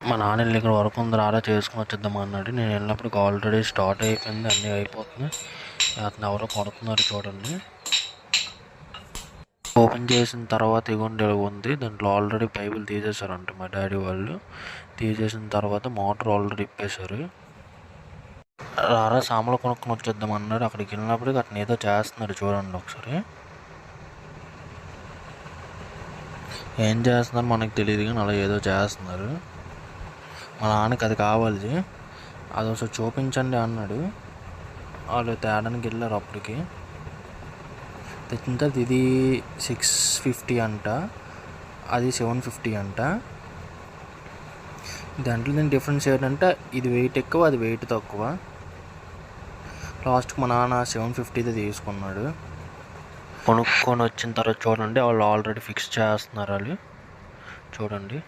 మా నాన్న వెళ్ళి ఇక్కడ వర్క్ ఉంది రారా చేసుకుని వచ్చేద్దాం అన్నాడు. నేను వెళ్ళినప్పటికి ఆల్రెడీ స్టార్ట్ అయిపోయింది, అన్నీ అయిపోతున్నాయి. అతను ఎవరో కొడుతున్నారు చూడండి. ఓపెన్ చేసిన తర్వాత ఇగోండి ఉంది, దాంట్లో ఆల్రెడీ పైపులు తీసేశారంట మా డాడీ వాళ్ళు. తీసేసిన తర్వాత మోటార్ ఆల్రెడీ ఇప్పేశారు. రారా సామాన్లు కొనుక్కొని వచ్చేద్దాం అన్నాడు. అక్కడికి వెళ్ళినప్పటికి అతను ఏదో చేస్తున్నాడు చూడండి ఒకసారి. ఏం చేస్తున్నారు మనకు తెలియదు కానీ అలా ఏదో చేస్తున్నారు. మా నాన్నకి అది కావాలి, అది ఒకసారి చూపించండి అన్నాడు. వాళ్ళు తేడానికి వెళ్ళారు. అప్పటికి తెచ్చిన తర్వాత ఇది 650 అంట, అది 750 అంట. దాంట్లో దీని డిఫరెన్స్ ఏంటంటే ఇది వెయిట్ ఎక్కువ, అది వెయిట్ తక్కువ. లాస్ట్కి మా నాన్న 750 తీసుకున్నాడు. కొనుక్కొని వచ్చిన తర్వాత చూడండి వాళ్ళు ఆల్రెడీ ఫిక్స్ చేస్తున్నారు. వాళ్ళు చూడండి.